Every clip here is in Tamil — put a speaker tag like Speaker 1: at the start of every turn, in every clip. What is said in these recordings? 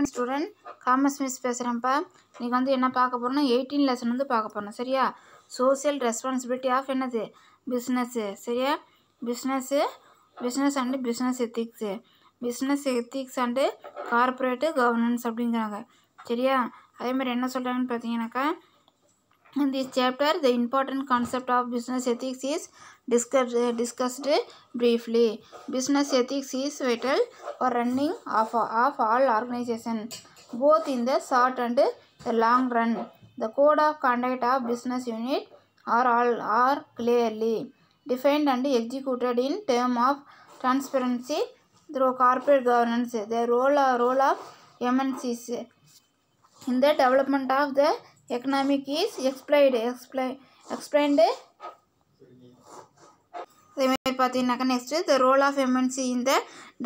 Speaker 1: Student commerce miss பேசுகிறேன்ப்பா. இன்றைக்கி வந்து என்ன பார்க்க போகிறோம்னா 18 லெசன் வந்து பார்க்க போகிறோம். சரியா? சோசியல் ரெஸ்பான்சிபிலிட்டி ஆஃப் என்னது பிஸ்னஸ்ஸு. சரியா? Business and business ethics, business ethics and corporate governance அப்படிங்கிறாங்க. சரியா? அதேமாதிரி என்ன சொல்கிறாங்கன்னு பார்த்தீங்கன்னாக்கா, in this chapter the important concept of business ethics is discussed briefly. Business ethics is vital for running of all organizations, both in the short and the long run. The code of conduct of business unit are clearly defined and executed in terms of transparency through corporate governance. The role of MNCs in the development of the economic is explained. அதேமாதிரி பார்த்தீங்கன்னாக்கா next the role of MNC in the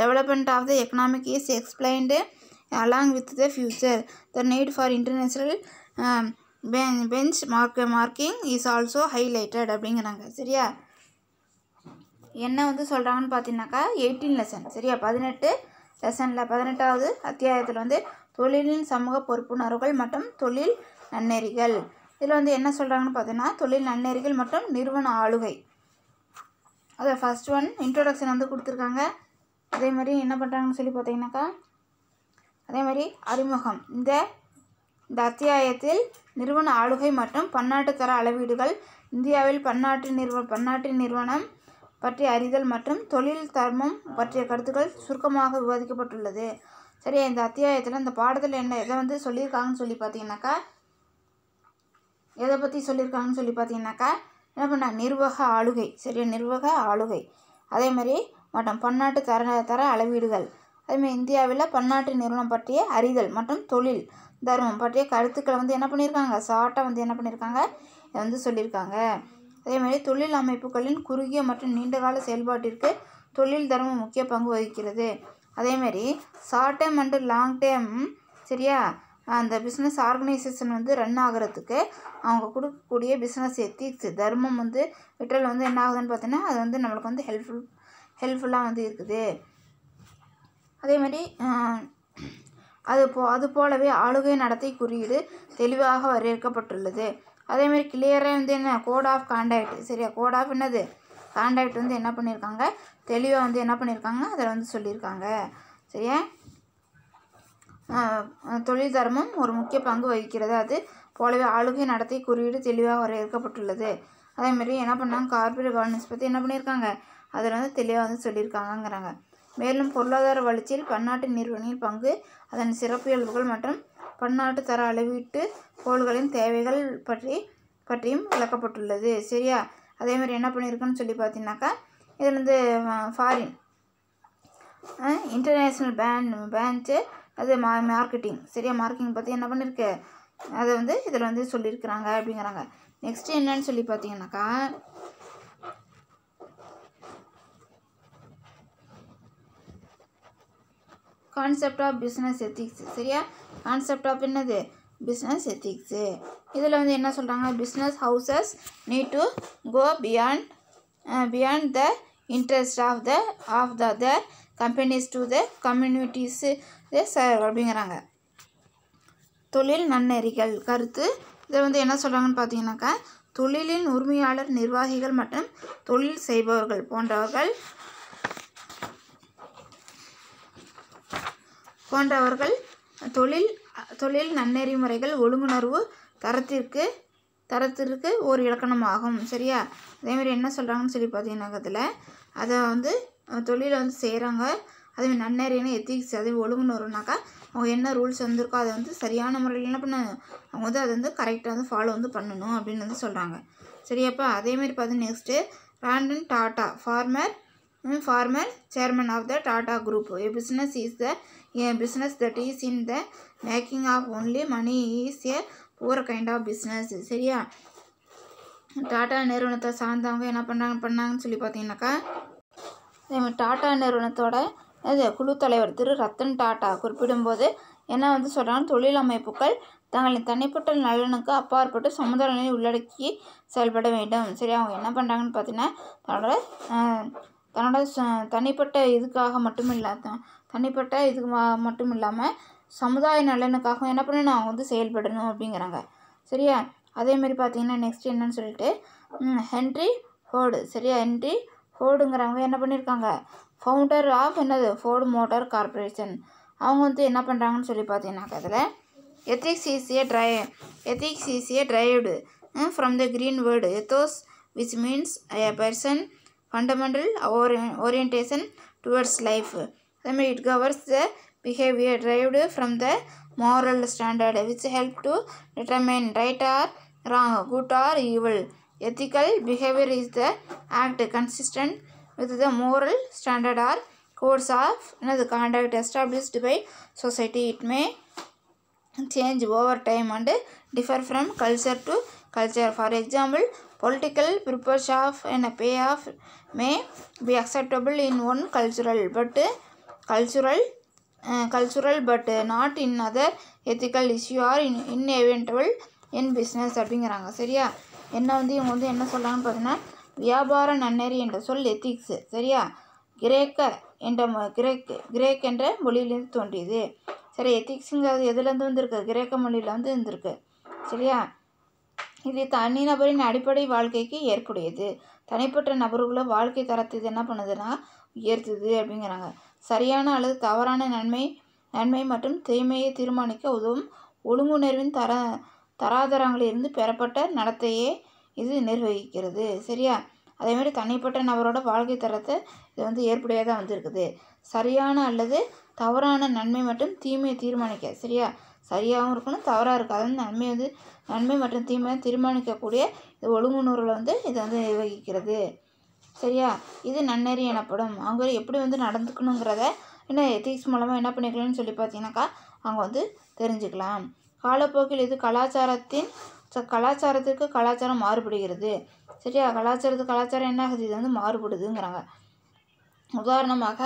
Speaker 1: development of the economic is explained along with the future. The need for international benchmarking is also highlighted அப்படிங்கிறாங்க. சரியா? என்ன வந்து சொல்கிறாங்கன்னு பார்த்தீங்கன்னாக்கா 18 லெசன். சரியா? 18 லெசனில் 18வது அத்தியாயத்தில் வந்து தொழிலின் சமூக பொறுப்புணர்வுகள் மற்றும் தொழில் நன்னெறிகள். இதில் வந்து என்ன சொல்கிறாங்கன்னு பார்த்தீங்கன்னா தொழில் நன்னெறிகள் மற்றும் நிறுவன ஆளுகை. அதை ஃபஸ்ட் ஒன் இன்ட்ரோடக்ஷன் வந்து கொடுத்துருக்காங்க. அதே மாதிரி என்ன பண்ணுறாங்கன்னு சொல்லி பார்த்தீங்கன்னாக்கா அதே மாதிரி அறிமுகம். இந்த அத்தியாயத்தில் நிறுவன ஆளுகை மற்றும் பன்னாட்டு தர அளவீடுகள், இந்தியாவில் பன்னாட்டு நிறுவனம் பற்றிய அறிதல் மற்றும் தொழில் தர்மம் பற்றிய கருத்துக்கள் சுருக்கமாக விவாதிக்கப்பட்டுள்ளது. சரியா? இந்த அத்தியாயத்தில் இந்த பாடத்தில் எதை வந்து சொல்லியிருக்காங்கன்னு சொல்லி பார்த்தீங்கன்னாக்கா எதை பற்றி சொல்லியிருக்காங்கன்னு சொல்லி பார்த்தீங்கன்னாக்கா என்ன பண்ண நிர்வாக ஆளுகை. சரியா? நிர்வாக ஆளுகை. அதே மாதிரி மற்றும் பன்னாட்டு தர அளவீடுகள், அதேமாதிரி இந்தியாவில் பன்னாட்டு நிறுவனம் பற்றிய அறிதல் மற்றும் தொழில் தர்மம் பற்றிய கருத்துக்களை வந்து என்ன பண்ணியிருக்காங்க ஷார்ட்டாக வந்து என்ன பண்ணியிருக்காங்க இதை வந்து சொல்லியிருக்காங்க. அதேமாதிரி தொழில் அமைப்புகளின் குறுகிய மற்றும் நீண்டகால செயல்பாட்டிற்கு தொழில் தர்மம் முக்கிய பங்கு வகிக்கிறது. அதேமாரி short time and long time சரியா அந்த பிஸ்னஸ் ஆர்கனைசேஷன் வந்து ரன் ஆகிறதுக்கு அவங்க கொடுக்கக்கூடிய பிஸ்னஸ் எத்திக்ஸ் தர்மம் வந்து விட்டல் வந்து என்ன ஆகுதுன்னு பார்த்தீங்கன்னா அது வந்து நம்மளுக்கு வந்து ஹெல்ப்ஃபுல்லாக வந்து இருக்குது. அதேமாதிரி அது போலவே ஆளுகை நடத்தை குறியீடு தெளிவாக வரையறுக்கப்பட்டுள்ளது. அதேமாதிரி கிளியராக வந்து என்ன கோட் ஆஃப் கான்டாக்ட். சரியா? கோட் ஆஃப் என்னது கான்டாக்ட் வந்து என்ன பண்ணியிருக்காங்க தெளிவாக வந்து என்ன பண்ணியிருக்காங்க அதில் வந்து சொல்லியிருக்காங்க. சரியா? தொழில் தர்மம் ஒரு முக்கிய பங்கு வகிக்கிறது. அது போலவே ஆளுகை நடத்தை குறியீடு தெளிவாக வரையறுக்கப்பட்டுள்ளது. அதேமாதிரி என்ன பண்ணாங்க கார்பரேட் கவர்னன்ஸ் பற்றி என்ன பண்ணியிருக்காங்க அதில் வந்து தெளிவாக வந்து சொல்லியிருக்காங்கங்கிறாங்க. மேலும் பொருளாதார வளர்ச்சியில் பன்னாட்டு நிறுவனங்களின் பங்கு, அதன் சிறப்பியல்புகள் மற்றும் பன்னாட்டு தர அளவீட்டு கோள்களின் தேவைகள் பற்றியும் விளக்கப்பட்டுள்ளது. சரியா? அதேமாதிரி என்ன பண்ணியிருக்குன்னு சொல்லி பார்த்தீங்கன்னாக்கா இதில் வந்து ஃபாரின் இன்டர்நேஷ்னல் பேங்க்கு அது மார்க்கெட்டிங். சரியா? மார்க்கெட்டிங் பற்றி என்ன பண்ணியிருக்கு அதை வந்து இதில் வந்து சொல்லியிருக்கிறாங்க அப்படிங்கிறாங்க. நெக்ஸ்ட்டு என்னன்னு சொல்லி பார்த்தீங்கன்னாக்கா கான்செப்ட் ஆஃப் பிஸ்னஸ் எத்திக்ஸ். சரியா? கான்செப்ட் ஆஃப் என்னது பிஸ்னஸ் எத்திக்ஸு. இதில் வந்து என்ன சொல்கிறாங்க business houses need to go beyond the interest of the companies to the communities அப்படிங்கிறாங்க. தொழில் நன்னெறிகள் கருத்து. இதில் வந்து என்ன சொல்கிறாங்கன்னு பார்த்தீங்கன்னாக்கா தொழிலின் உரிமையாளர், நிர்வாகிகள் மற்றும் தொழில் செய்பவர்கள் போன்றவர்கள் தொழில் நன்னெறிமுறைகள் ஒழுங்குணர்வு தரத்திற்கு ஒரு இலக்கணமாகும். சரியா? அதேமாதிரி என்ன சொல்கிறாங்கன்னு சொல்லி பார்த்தீங்கன்னாக்கா அதில் அதை வந்து தொழிலை வந்து செய்கிறாங்க. அதேமாதிரி நன்னெறின்னு எத்திக்ஸ் அதே ஒழுங்குணர்வுனாக்கா அவங்க என்ன ரூல்ஸ் வந்துருக்கோ அதை வந்து சரியான முறையில் என்ன பண்ணணும் அவங்க வந்து அதை வந்து கரெக்டாக வந்து ஃபாலோ வந்து பண்ணணும் அப்படின்னு வந்து சொல்கிறாங்க. சரியாப்பா? அதேமாதிரி பார்த்து next Ratan Tata former chairman of the Tata Group. A business that is in the making of only money is a poor kind of business. சரியா? டாட்டா நிறுவனத்தை சார்ந்தவங்க என்ன பண்ணாங்கன்னு சொல்லி பார்த்தீங்கன்னாக்கா டாட்டா நிறுவனத்தோட குழு தலைவர் திரு ரத்தன் டாட்டா குறிப்பிடும்போது என்ன வந்து சொல்கிறாங்க தொழில் அமைப்புகள் தங்களின் தனிப்பட்ட நலனுக்கு அப்பாற்பட்டு சமுதாய நலனை உள்ளடக்கி செயல்பட வேண்டும். சரி? அவங்க என்ன பண்ணுறாங்கன்னு பார்த்தீங்கன்னா தன்னோட தனிப்பட்ட இதுக்காக மட்டும் இல்லாமல் சமுதாய நலனுக்காகவும் என்ன பண்ணணும், அவங்க வந்து செயல்படணும் அப்படிங்கிறாங்க. சரியா? அதேமாரி பார்த்தீங்கன்னா நெக்ஸ்ட் என்னன்னு சொல்லிட்டு ஹென்ரி ஃபோர்டு. சரியா? ஹென்ரி ஃபோர்டுங்கிறவங்க என்ன பண்ணியிருக்காங்க, ஃபவுண்டர் ஆஃப் என்னது ஃபோர்டு மோட்டார் கார்பரேஷன். அவங்க வந்து என்ன பண்ணுறாங்கன்னு சொல்லி பார்த்தீங்கன்னாக்கா அதில் ethics is a derived from the Greek word ethos, which means a person fundamental orientation towards life. Then it governs the behavior derived from the moral standard which help to determine right or wrong, good or evil. Ethical behavior is the act consistent with the moral standard or codes of conduct established by society. It may change over time and differ from culture to culture. For example, political purpose of a payoff may be acceptable in one cultural but not in other. Ethical issue are inevitable in business அப்படிங்கிறாங்க. சரியா? என்ன வந்து இவங்க வந்து என்ன சொல்கிறாங்கன்னு பார்த்தீங்கன்னா, வியாபார நன்னெறி என்ற சொல் எத்திக்ஸ். சரியா? கிரேக்க என்ற மொழியிலிருந்து தோன்றியது. சரி, எத்திக்ஸுங்கிறது எதுலேருந்து வந்திருக்கு, கிரேக்க மொழியில் வந்து இருந்திருக்கு. சரியா? இது தனிநபரின் அடிப்படை வாழ்க்கைக்கு ஏற்புடையது. தனிப்பட்ட நபர்களோட வாழ்க்கை தரத்தை இது என்ன பண்ணுதுன்னா உயர்த்துது அப்படிங்கிறாங்க. சரியான அல்லது தவறான நன்மை மற்றும் தீமையை தீர்மானிக்க உதவும் ஒழுங்குணர்வின் தராதரங்களிலிருந்து பெறப்பட்ட நடத்தையே இது நிர்வகிக்கிறது. சரியா? அதேமாதிரி தனிப்பட்ட நபரோட வாழ்க்கை தரத்தை இது வந்து ஏற்புடையதாக வந்திருக்குது. சரியான அல்லது தவறான நன்மை மற்றும் தீமையை தீர்மானிக்க. சரியா? சரியாகவும் இருக்கணும், தவறாக இருக்குது. அது வந்து நன்மை மற்றும் தீமையை தீர்மானிக்கக்கூடிய இது ஒழுங்குணர்வில் வந்து இதை வந்து நிர்வகிக்கிறது. சரியா? இது நன்னெறி எனப்படும். அவங்க எப்படி வந்து நடந்துக்கணுங்கிறத என்ன எத்திக்ஸ் மூலமாக என்ன பண்ணிக்கலாம்னு சொல்லி பார்த்தீங்கன்னாக்கா அவங்க வந்து தெரிஞ்சுக்கலாம். காலப்போக்கில் இது கலாச்சாரத்துக்கு கலாச்சாரம் மாறுபடுகிறது. சரியா? கலாச்சாரம் என்ன ஆகுது, இது வந்து மாறுபடுதுங்கிறாங்க. உதாரணமாக,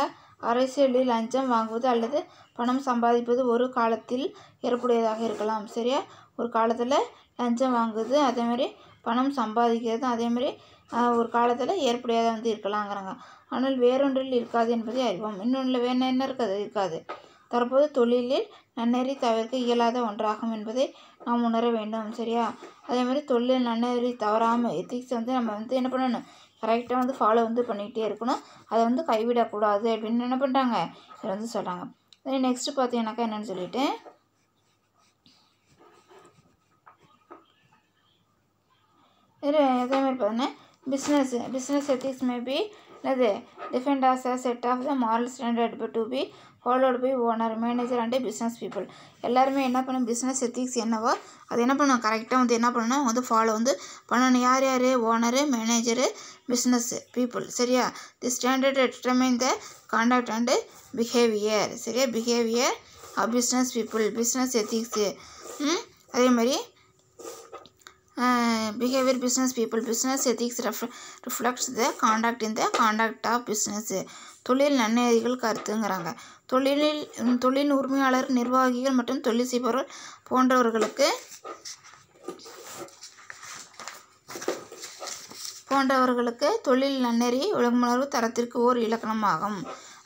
Speaker 1: அரசியலில் லஞ்சம் வாங்குவது அல்லது பணம் சம்பாதிப்பது ஒரு காலத்தில் ஏற்புடையதாக இருக்கலாம். சரியா? ஒரு காலத்தில் லஞ்சம் வாங்குவது அதேமாதிரி பணம் சம்பாதிக்கிறது அதேமாதிரி ஒரு காலத்தில் ஏற்புடையதாக வந்து இருக்கலாங்கிறாங்க. ஆனால் வேறொன்றில் இருக்காது என்பதை அறிவோம். இன்னொன்றில் வேறு என்ன இருக்காது. தற்போது தொழிலில் நன்னெறி தவிர்க்க இயலாத ஒன்றாகும் என்பதை நாம் உணர வேண்டும். சரியா? அதேமாதிரி தொழில் நன்னெறி தவறாமல் எத்திக்ஸ் வந்து நம்ம வந்து என்ன பண்ணணும், கரெக்டாக வந்து ஃபாலோ வந்து பண்ணிகிட்டே இருக்கணும். அதை வந்து கைவிடக்கூடாது அப்படின்னு என்ன பண்ணுறாங்க, இதை வந்து சொல்கிறாங்க. நெக்ஸ்ட்டு பார்த்தீங்கன்னாக்கா என்னென்னு சொல்லிட்டு அதேமாதிரி பார்த்தீங்கன்னா பிஸ்னஸ் எத்திக்ஸ் மே பி என்னது defined as a set of the moral standard but to be followed by owner, manager and business people. எல்லாருமே என்ன பண்ணணும், பிஸ்னஸ் எத்திக்ஸ் என்னவோ அது என்ன பண்ணணும், கரெக்டாக வந்து என்ன பண்ணணும், அவங்க வந்து ஃபாலோ வந்து பண்ணணும். யார் ஓனரு, மேனேஜரு, பிஸ்னஸ் பீப்புள். சரியா? The standard determine the contact and behaviour. சரியா? Behaviour of business people, business ethics. அதே மாதிரி behaviour business people, business ethics reflects the contact in the contact of business. தொழில் நன்னெறிகள் கருத்துங்கிறாங்க. தொழில் உரிமையாளர், நிர்வாகிகள் மற்றும் தொழில் செய்பவர்கள் போன்றவர்களுக்கு தொழில் நன்னெறி ஒழுங்குணர்வு தரத்திற்கு ஓர் இலக்கணமாகும்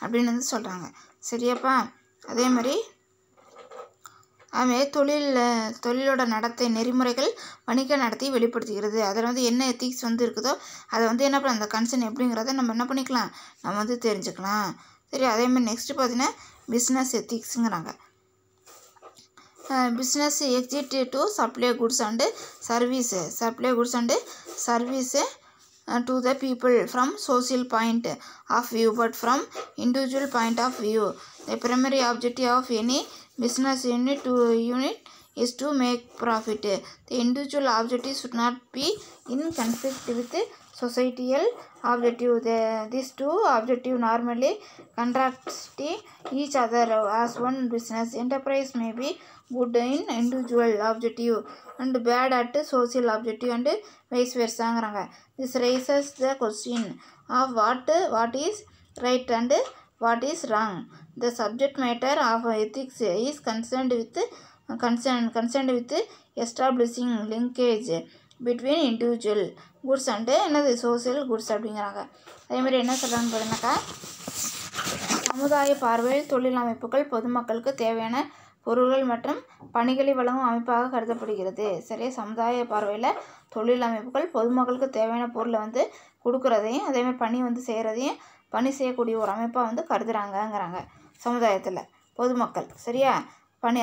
Speaker 1: அப்படின்னு வந்து சொல்கிறாங்க. சரியாப்பா? அதே மாதிரி தொழிலோட நடத்தை நெறிமுறைகள் வணிக நடத்தையை வெளிப்படுத்துகிறது. அதில் வந்து என்ன எத்திக்ஸ் வந்து இருக்குதோ அதை வந்து என்ன பண்ண அந்த கன்சர்ன் எப்படிங்கிறத நம்ம என்ன பண்ணிக்கலாம், நம்ம வந்து தெரிஞ்சுக்கலாம். சரி, அதேமாதிரி நெக்ஸ்ட்டு பார்த்தீங்கன்னா பிஸ்னஸ் எத்திக்ஸுங்கிறாங்க. Business exists to supply goods and service to the people from social point of view but from individual point of view. The primary objective of any business unit is to make profit. The individual objective should not be in conflict with societal objective. These two objectives normally contrast each other. As one business enterprise may be good in individual objective and bad at social objective and vice versa. This raises the question of what is right and what is wrong. The subject matter of ethics is concerned with establishing linkage between individual goods and social goods அப்படிங்கிறாங்க. அதேமாதிரி என்ன சொல்கிறாங்கன்னு பார்த்தீங்கன்னாக்கா, சமுதாய பார்வையில் தொழில் அமைப்புகள் பொதுமக்களுக்கு தேவையான பொருள்கள் மற்றும் பணிகளை வழங்கும் அமைப்பாக கருதப்படுகிறது. சரியா, சமுதாய பார்வையில் தொழில் அமைப்புகள் பொதுமக்களுக்கு தேவையான பொருளை வந்து கொடுக்குறதையும் அதேமாதிரி பணி வந்து செய்கிறதையும் பணி செய்யக்கூடிய ஒரு அமைப்பாக வந்து கருதுகிறாங்கங்கிறாங்க சமுதாயத்தில் பொதுமக்கள். சரியா,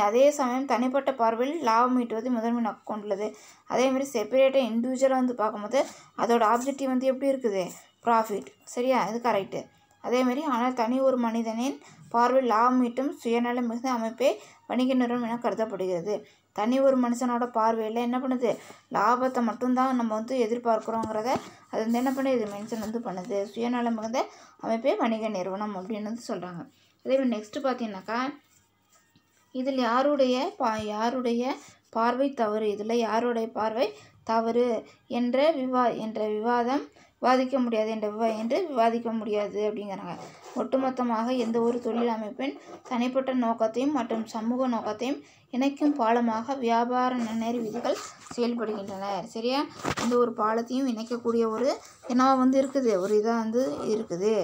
Speaker 1: அதே சமயம் தனிப்பட்ட பார்வையில் லாபம் ஈட்டுவது முதன்மை நோக்கம் கொண்டுள்ளது. அதேமாதிரி செப்பரேட்டாக இண்டிவிஜுவலாக வந்து பார்க்கும்போது அதோட ஆப்ஜெக்டிவ் வந்து எப்படி இருக்குது, ப்ராஃபிட். சரியா, இது கரெக்டு. அதேமாரி ஆனால் தனி ஒரு மனிதனின் பார்வையில் லாபம் ஈட்டும் சுயநலம் மிகுந்த அமைப்பே வணிக நிறுவனம் என கருதப்படுகிறது. தனி ஒரு மனுஷனோட பார்வையில் என்ன பண்ணுது, லாபத்தை மட்டும்தான் நம்ம வந்து எதிர்பார்க்குறோங்கிறத அது வந்து என்ன பண்ணுது, மென்ஷன் வந்து பண்ணுது. சுயநலம் மிகுந்த அமைப்பே வணிக நிறுவனம் அப்படின்னு வந்து சொல்கிறாங்க. அதேமாதிரி நெக்ஸ்ட்டு பார்த்தீங்கன்னாக்கா இதில் யாருடைய பார்வை தவறு, இதில் யாருடைய பார்வை தவறு என்ற விவாதிக்க முடியாது என்று விவாதிக்க முடியாது அப்படிங்கிறாங்க. ஒட்டுமொத்தமாக எந்த ஒரு தொழில் அமைப்பின் தனிப்பட்ட நோக்கத்தையும் மற்றும் சமூக நோக்கத்தையும் இணைக்கும் பாலமாக வியாபார நன்னெறி விதிகள் செயல்படுகின்றன. சரியா, இந்த ஒரு பாலத்தையும் இணைக்கக்கூடிய ஒரு என்னவா வந்து இருக்குது, ஒரு இதாக வந்து இருக்குது,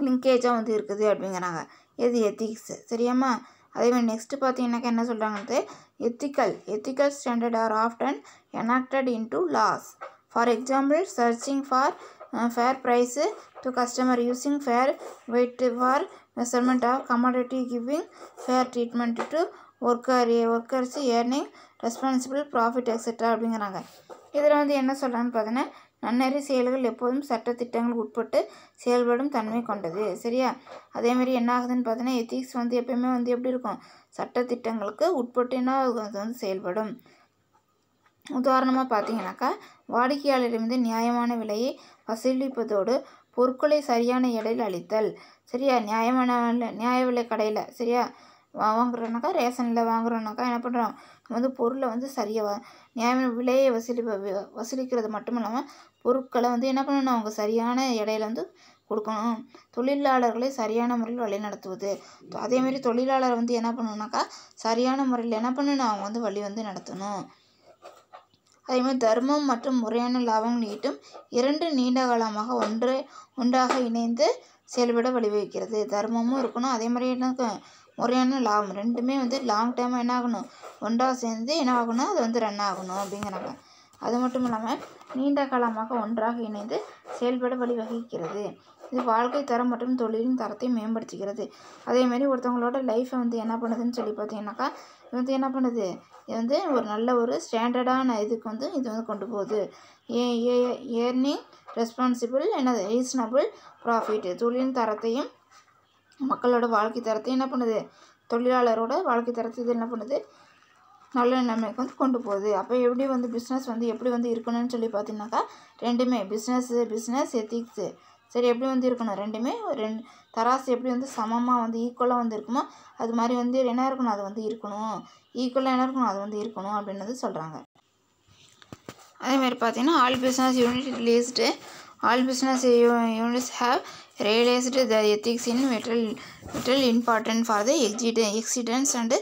Speaker 1: லிங்கேஜாக வந்து இருக்குது அப்படிங்கிறாங்க. எது, எத்திக்ஸ். சரியாம்மா. அதேமாதிரி நெக்ஸ்ட்டு பார்த்தீங்கன்னாக்கா என்ன சொல்கிறாங்கன்ட்டு ethical standard are often enacted into laws. For example, searching for fair price to customer, using fair weight for measurement of commodity, giving fair treatment to workers, earning responsible profit, etc. அப்படிங்கிறாங்க. இதில் வந்து என்ன சொல்கிறான்னு பார்த்தீங்கன்னா நன்னெறி செயல்கள் எப்போதும் சட்டத்திட்டங்களுக்கு உட்பட்டு செயல்படும் தன்மை கொண்டது. சரியா, அதேமாரி என்ன ஆகுதுன்னு பார்த்தீங்கன்னா எத்திக்ஸ் வந்து எப்பயுமே வந்து எப்படி இருக்கும், சட்டத்திட்டங்களுக்கு உட்பட்டுன்னா அது வந்து செயல்படும். உதாரணமாக பார்த்தீங்கன்னாக்கா வாடிக்கையாளரிடமிருந்து நியாயமான விலையை வசூலிப்பதோடு பொருட்களை சரியான எடையில் அளித்தல். சரியா, நியாய விலை கடையில் சரியா வாங்குறோன்னாக்கா, ரேஷனில் வாங்குறோன்னாக்கா என்ன பண்ணுறோம், வந்து பொருளை வந்து சரியாக நியாயமான விலையை வசூலிக்கிறது மட்டும் இல்லாமல் பொருட்களை வந்து என்ன பண்ணணும், அவங்க சரியான இடையில வந்து கொடுக்கணும். தொழிலாளர்களை சரியான முறையில் வழிநடத்துவது. அதேமாரி தொழிலாளர் வந்து என்ன பண்ணணுன்னாக்கா சரியான முறையில் என்ன பண்ணணும், அவங்க வந்து வழி வந்து நடத்தணும். அதேமாதிரி தர்மம் மற்றும் முறையான லாபம் ஈட்டும் இரண்டு நீண்ட காலமாக ஒன்றாக இணைந்து செயல்பட வழிவகுக்கிறது. தர்மமும் இருக்கணும், அதே மாதிரி என்ன முறையான லாபம், ரெண்டுமே வந்து லாங் டைமாக என்ன ஆகணும், ஒன்றாக சேர்ந்து என்ன ஆகணும், அது வந்து ரன் ஆகணும் அப்படிங்கிறாங்க. அது மட்டும் இல்லாமல் நீண்ட காலமாக ஒன்றாக இணைந்து செயல்பட வழிவகுக்கிறது. இது வாழ்க்கை தரம் மற்றும் தொழிலின் தரத்தை மேம்படுத்துகிறது. அதேமாரி ஒருத்தவங்களோட லைஃப்பை வந்து என்ன பண்ணுதுன்னு சொல்லி பார்த்தீங்கன்னாக்கா இது வந்து என்ன பண்ணுது, இது வந்து ஒரு நல்ல ஒரு ஸ்டாண்டர்டான இதுக்கு வந்து இது வந்து கொண்டு போகுது. ஏர்னிங் ரெஸ்பான்சிபிள் என்னது ரீசனபிள் ப்ராஃபிட், தொழிலின் தரத்தையும் மக்களோட வாழ்க்கை தரத்தையும் என்ன பண்ணுது, தொழிலாளரோட வாழ்க்கை தரத்தை இது என்ன பண்ணுது, நல்ல நிலைமைக்கு வந்து கொண்டு போகுது. அப்போ எப்படி வந்து பிஸ்னஸ் வந்து எப்படி வந்து இருக்கணும்னு சொல்லி பார்த்தீங்கன்னாக்கா ரெண்டுமே பிஸ்னஸ் எத்திக்ஸு சரி எப்படி வந்து இருக்கணும், ரெண்டுமே தராசு எப்படி வந்து சமமாக வந்து ஈக்குவலாக வந்து இருக்குமோ அது மாதிரி வந்து என்ன இருக்கணும், அது வந்து இருக்கணும், ஈக்குவலாக என்ன இருக்கணும், அது வந்து இருக்கணும் அப்படின்றது சொல்கிறாங்க. அதேமாதிரி பார்த்தீங்கன்னா all business units have realized the ethics in vital important for the existence and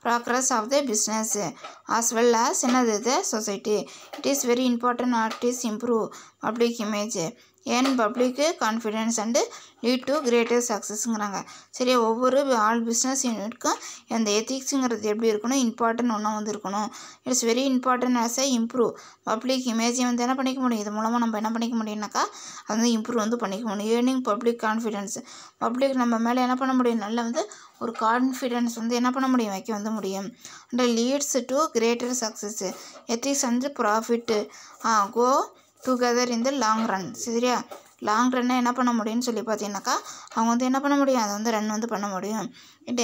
Speaker 1: progress of the business as well as the society. It is very important artists improve public image, earn public confidence and lead to greater successங்கிறாங்க. சரி, ஒவ்வொரு ஆல் பிஸ்னஸ் யூனிட்க்கும் அந்த எத்திக்ஸுங்கிறது எப்படி இருக்கணும், இம்பார்ட்டன்ட் ஒன்றா வந்து இருக்கணும். It's very important as a improve public இமேஜை வந்து என்ன பண்ணிக்க முடியும், இது மூலமாக நம்ம என்ன பண்ணிக்க முடியும்னாக்கா அது வந்து இம்ப்ரூவ் வந்து பண்ணிக்க முடியும். ஏர்னிங் பப்ளிக் கான்ஃபிடென்ஸ், பப்ளிக் நம்ம மேலே என்ன பண்ண முடியும், நல்லா வந்து ஒரு கான்ஃபிடென்ஸ் வந்து என்ன பண்ண முடியும், வைக்க வந்து முடியும். And leads to greater success. Ethics and profit go together in the long run. சரியா, லாங் ரன்னை என்ன பண்ண முடியும்னு சொல்லி பார்த்தீங்கன்னாக்கா அவங்க வந்து என்ன பண்ண முடியும், அதை வந்து ரன் வந்து பண்ண முடியும். It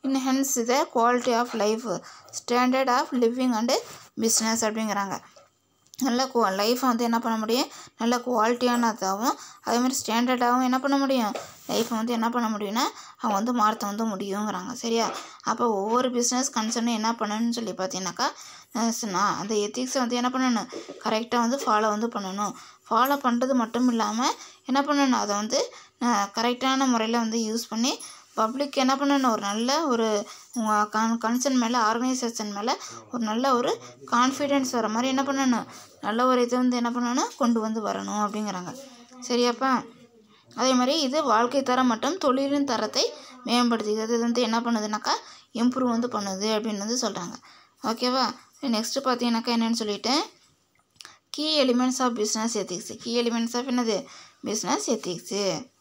Speaker 1: enhance the quality of life, standard of living and business அப்படிங்கிறாங்க. நல்ல லைஃப்பை வந்து என்ன பண்ண முடியும், நல்ல குவாலிட்டியானதாகவும் அதேமாதிரி ஸ்டாண்டர்டாகவும் என்ன பண்ண முடியும், லைஃப்பை வந்து என்ன பண்ண முடியும்னா அவங்க வந்து மாற்ற வந்து முடியுங்கிறாங்க. சரியா, அப்போ ஒவ்வொரு பிஸ்னஸ் கன்சர்னும் என்ன பண்ணணும்னு சொல்லி பார்த்தீங்கன்னாக்கா அந்த எத்திக்ஸை வந்து என்ன பண்ணணும், கரெக்டாக வந்து ஃபாலோ வந்து பண்ணணும். ஃபாலோ பண்ணுறது மட்டும் இல்லாமல் என்ன பண்ணணும், அதை வந்து கரெக்டான முறையில் வந்து யூஸ் பண்ணி பப்ளிக் என்ன பண்ணணும், ஒரு நல்ல ஒரு கன்சர்ன் மேலே ஆர்கனைசேஷன் மேலே ஒரு நல்ல ஒரு கான்ஃபிடென்ஸ் வர மாதிரி என்ன பண்ணணும், நல்ல ஒரு இதை வந்து என்ன பண்ணணும் கொண்டு வந்து வரணும் அப்படிங்கிறாங்க. சரியாப்பா, அதே மாதிரி இது வாழ்க்கை தரம் மற்றும் தொழிலின் தரத்தை மேம்படுத்துகிறது. இது வந்து என்ன பண்ணுதுனாக்கா இம்ப்ரூவ் வந்து பண்ணுது அப்படின்னு வந்து சொல்கிறாங்க. ஓகேவா? நெக்ஸ்ட்டு பார்த்தீங்கன்னாக்கா என்னென்னு சொல்லிவிட்டு key elements of business ethics. Key elements of என்னது பிஸ்னஸ் எத்திக்ஸு.